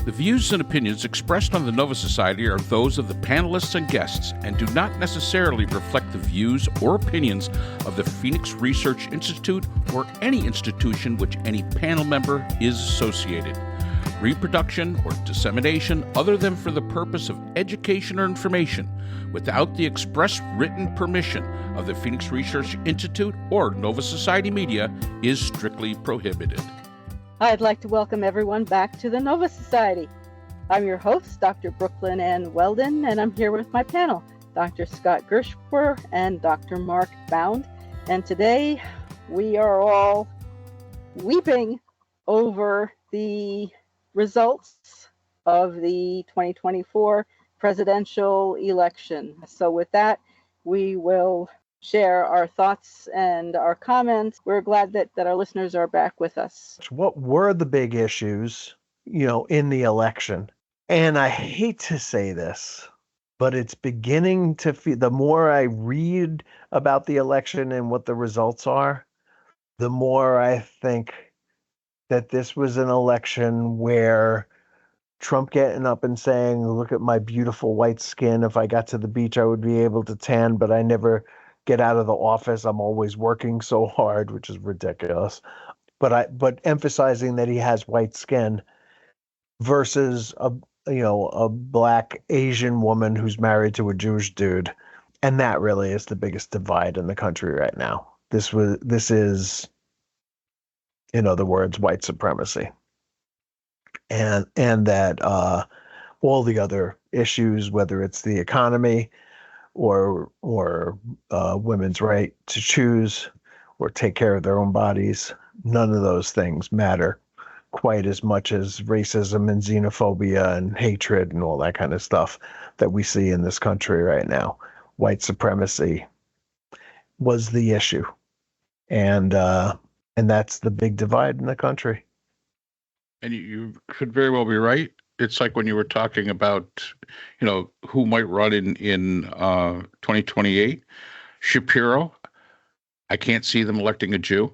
The views and opinions expressed on the Nova Society are those of the panelists and guests and do not necessarily reflect the views or opinions of the Phoenix Research Institute or any institution which any panel member is associated. Reproduction or dissemination other than for the purpose of education or information without the express written permission of the Phoenix Research Institute or Nova Society Media is strictly prohibited. I'd like to welcome everyone back to the Nova Society. I'm your host, Dr. Brooklyn Ann Weldon, and I'm here with my panel, Dr. Scott Gershwer and Dr. Mark Bound. And today we are all weeping over the results of the 2024 presidential election. So with that, we will share our thoughts and our comments. We're glad that our listeners are back with us. What were the big issues, in the election? And I hate to say this, but it's beginning to feel, the more I read about the election and what the results are, the more I think that this was an election where Trump getting up and saying, look at my beautiful white skin. If I got to the beach, I would be able to tan, but I never get out of the office. I'm always working so hard, which is ridiculous. But emphasizing that he has white skin versus a black Asian woman who's married to a Jewish dude. And that really is the biggest divide in the country right now. This is, in other words, white supremacy. And that all the other issues, whether it's the economy or women's right to choose or take care of their own bodies, none of those things matter quite as much as racism and xenophobia and hatred and all that kind of stuff that we see in this country right now. White supremacy was the issue, and that's the big divide in the country. And you could very well be right. It's like when you were talking about, who might run in 2028. Shapiro, I can't see them electing a Jew.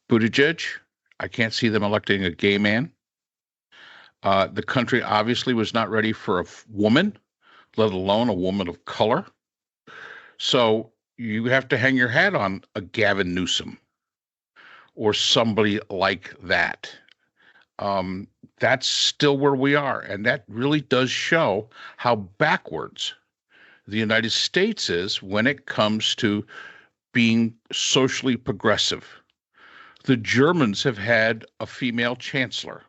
Buttigieg, I can't see them electing a gay man. The country obviously was not ready for a woman, let alone a woman of color. So you have to hang your hat on a Gavin Newsom or somebody like that. That's still where we are. And that really does show how backwards the United States is when it comes to being socially progressive. The Germans have had a female chancellor.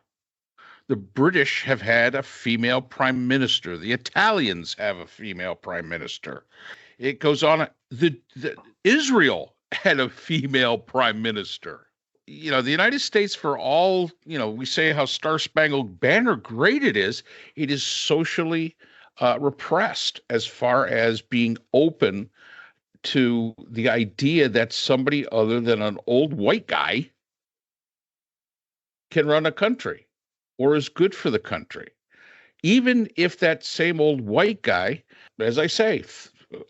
The British have had a female prime minister. The Italians have a female prime minister. It goes on. Israel had a female prime minister. The United States, for all, we say how Star-Spangled Banner great it is socially repressed as far as being open to the idea that somebody other than an old white guy can run a country or is good for the country. Even if that same old white guy, as I say,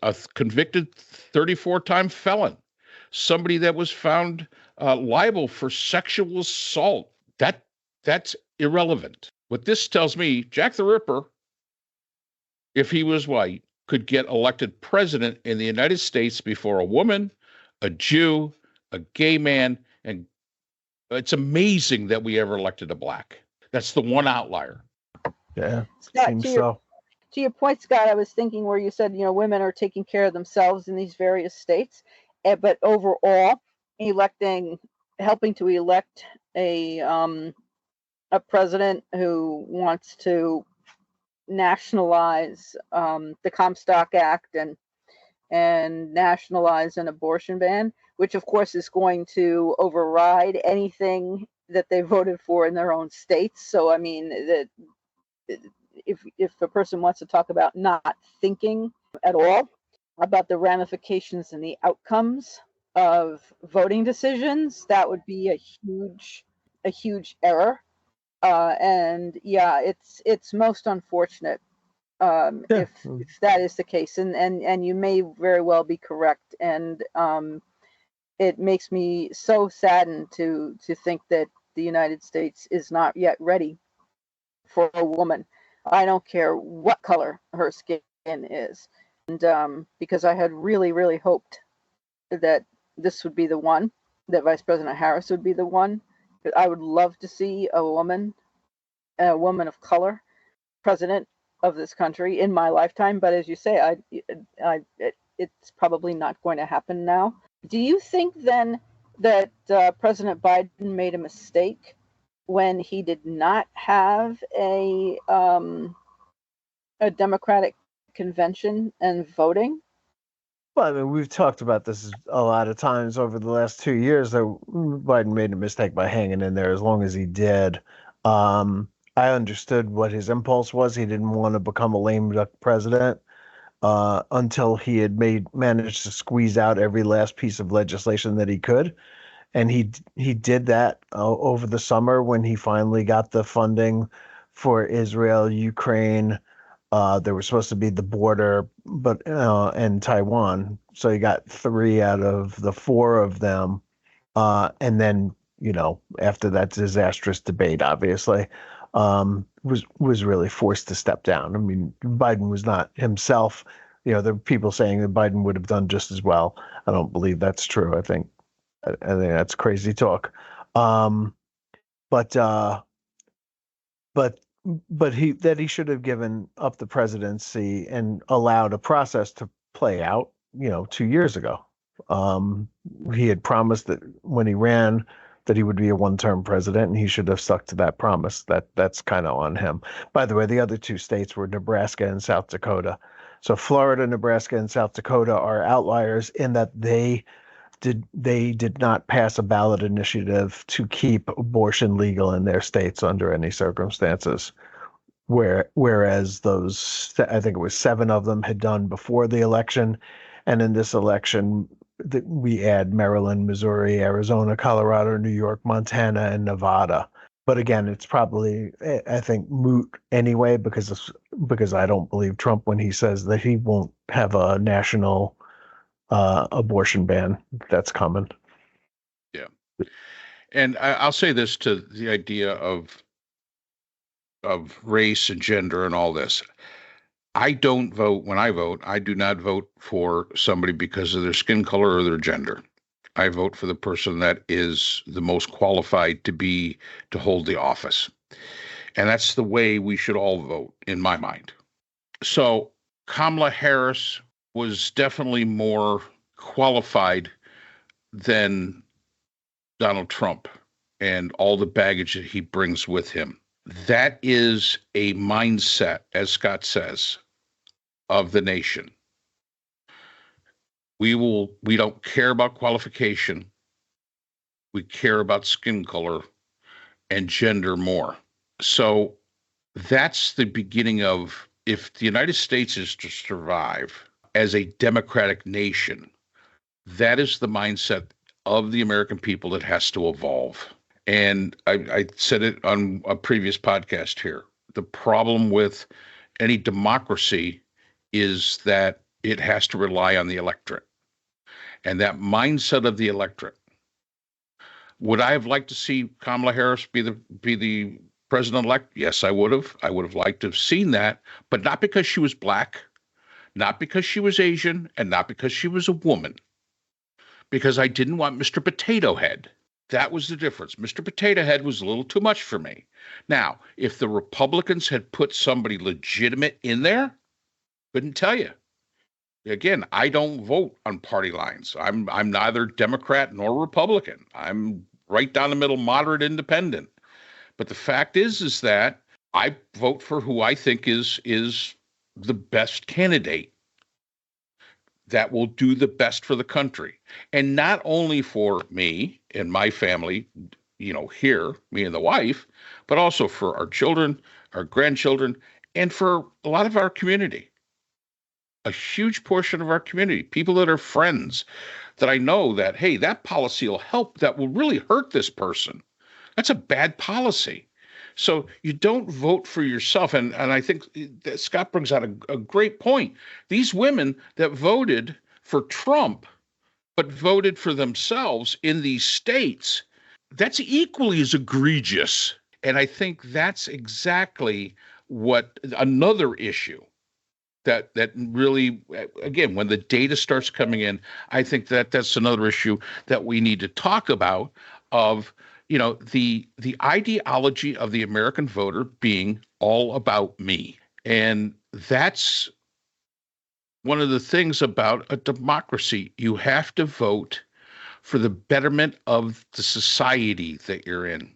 a convicted 34-time felon, somebody that was found liable for sexual assault, that's irrelevant. What this tells me, Jack the Ripper, if he was white, could get elected president in the United States before a woman, a Jew, a gay man, and it's amazing that we ever elected a black. That's the one outlier. Yeah, Scott, seems so. To your point, Scott, I was thinking where you said, women are taking care of themselves in these various states, but overall, helping to elect a president who wants to nationalize the Comstock Act and nationalize an abortion ban, which of course is going to override anything that they voted for in their own states. So, I mean, that if a person wants to talk about not thinking at all about the ramifications and the outcomes of voting decisions, that would be a huge error. And yeah, it's most unfortunate if that is the case, and you may very well be correct. And it makes me so saddened to think that the United States is not yet ready for a woman. I don't care what color her skin is. And because I had really, really hoped that this would be the one, that Vice President Harris would be the one. I would love to see a woman of color, president of this country in my lifetime. But as you say, it's probably not going to happen now. Do you think then that President Biden made a mistake when he did not have a Democratic convention and voting? Well, I mean, we've talked about this a lot of times over the last 2 years that Biden made a mistake by hanging in there as long as he did. I understood what his impulse was. He didn't want to become a lame duck president until he had managed to squeeze out every last piece of legislation that he could. And he did that over the summer when he finally got the funding for Israel, Ukraine. There was supposed to be the border, but and Taiwan. So he got 3 out of the 4 of them. And then, after that disastrous debate, obviously, was really forced to step down. I mean, Biden was not himself. There are people saying that Biden would have done just as well. I don't believe that's true. I think that's crazy talk. But he should have given up the presidency and allowed a process to play out, 2 years ago. He had promised that when he ran that he would be a one-term president, and he should have stuck to that promise. That's kind of on him. By the way, the other 2 states were Nebraska and South Dakota. So Florida, Nebraska, and South Dakota are outliers in that they did not pass a ballot initiative to keep abortion legal in their states under any circumstances. Whereas those, I think it was 7 of them, had done before the election. And in this election, we add Maryland, Missouri, Arizona, Colorado, New York, Montana, and Nevada. But again, it's probably, I think, moot anyway, because I don't believe Trump when he says that he won't have a national abortion ban that's coming. Yeah. And I'll say this to the idea of race and gender and all this. I don't vote. When I vote, I do not vote for somebody because of their skin color or their gender. I vote for the person that is the most qualified to hold the office. And that's the way we should all vote, in my mind. So Kamala Harris was definitely more qualified than Donald Trump and all the baggage that he brings with him. That is a mindset, as Scott says, of the nation. We don't care about qualification. We care about skin color and gender more. So that's the beginning of, if the United States is to survive as a democratic nation, that is the mindset of the American people that has to evolve. And I said it on a previous podcast here. The problem with any democracy is that it has to rely on the electorate. And that mindset of the electorate. Would I have liked to see Kamala Harris be the president-elect? Yes, I would have. I would have liked to have seen that, but not because she was black, not because she was Asian, and not because she was a woman. Because I didn't want Mr. Potato Head. That was the difference. Mr. Potato Head was a little too much for me. Now, if the Republicans had put somebody legitimate in there, couldn't tell you. Again, I don't vote on party lines. I'm neither Democrat nor Republican. I'm right down the middle, moderate independent. But the fact is that I vote for who I think is the best candidate that will do the best for the country. And not only for me and my family, here, me and the wife, but also for our children, our grandchildren, and for a lot of our community. A huge portion of our community, people that are friends, that I know that, hey, that policy will help, that will really hurt this person. That's a bad policy. So you don't vote for yourself. And I think that Scott brings out a great point. These women that voted for Trump, but voted for themselves in these states, that's equally as egregious And I think that's exactly what another issue that really, again, when the data starts coming in, I think that's another issue that we need to talk about, of, the ideology of the American voter being all about me. And that's one of the things about a democracy. You have to vote for the betterment of the society that you're in,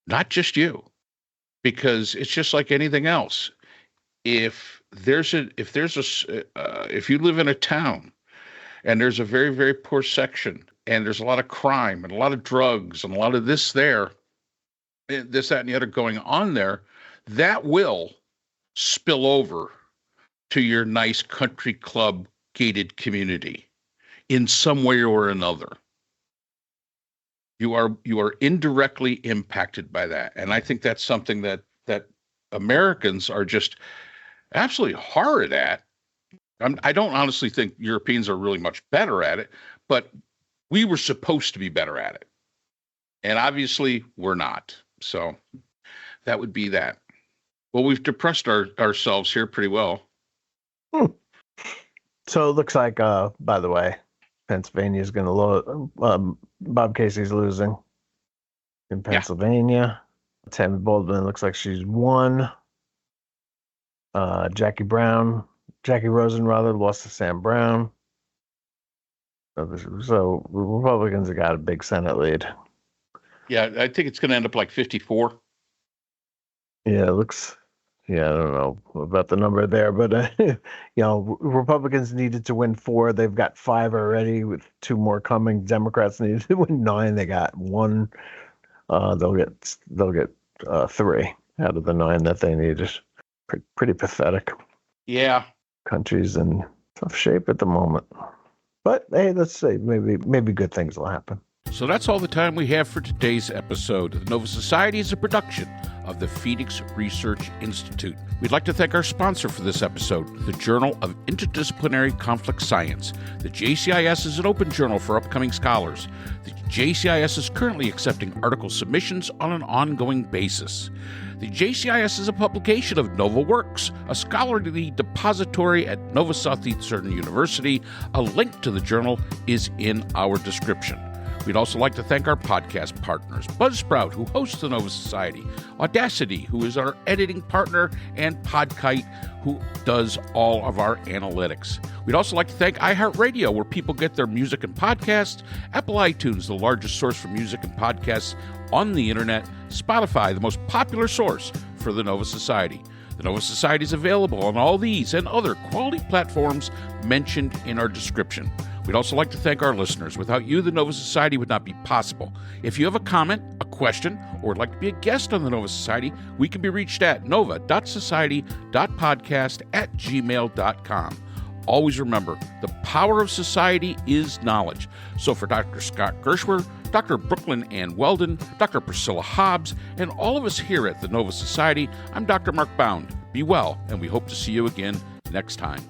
not just you, because it's just like anything else. If you live in a town and there's a very, very poor section and there's a lot of crime and a lot of drugs and a lot of this, that, and the other going on there, that will spill over to your nice country club gated community in some way or another. You are indirectly impacted by that. And I think that's something that Americans are just absolutely horrid at. I don't honestly think Europeans are really much better at it, but we were supposed to be better at it. And obviously we're not. So that would be that. Well, we've depressed ourselves here pretty well. So it looks like, by the way, Pennsylvania is going to lose. Bob Casey's losing in Pennsylvania. Yeah. Tammy Baldwin looks like she's won. Jackie Rosen lost to Sam Brown. So Republicans have got a big Senate lead. Yeah, I think it's going to end up like 54. Yeah, it looks. Yeah, I don't know about the number there, but Republicans needed to win 4. They've got 5 already, with 2 more coming. Democrats needed to win 9. They got 1. They'll get 3 out of the 9 that they needed. Pretty pathetic. Yeah, country's in tough shape at the moment. But hey, let's say maybe good things will happen. So that's all the time we have for today's episode. The Nova Society is a production of the Phoenix Research Institute. We'd like to thank our sponsor for this episode, the Journal of Interdisciplinary Conflict Science. The JCIS is an open journal for upcoming scholars. The JCIS is currently accepting article submissions on an ongoing basis. The JCIS is a publication of Nova Works, a scholarly depository at Nova Southeastern University. A link to the journal is in our description. We'd also like to thank our podcast partners, Buzzsprout, who hosts the Nova Society, Audacity, who is our editing partner, and Podkite, who does all of our analytics. We'd also like to thank iHeart Radio, where people get their music and podcasts, Apple iTunes, the largest source for music and podcasts on the internet, Spotify, the most popular source for the Nova Society. The Nova Society is available on all these and other quality platforms mentioned in our description. We'd also like to thank our listeners. Without you, the Nova Society would not be possible. If you have a comment, a question, or would like to be a guest on the Nova Society, we can be reached at nova.society.podcast@gmail.com. Always remember, the power of society is knowledge. So for Dr. Scott Gershwer, Dr. Brooklyn Ann Weldon, Dr. Priscilla Hobbs, and all of us here at the Nova Society, I'm Dr. Mark Bound. Be well, and we hope to see you again next time.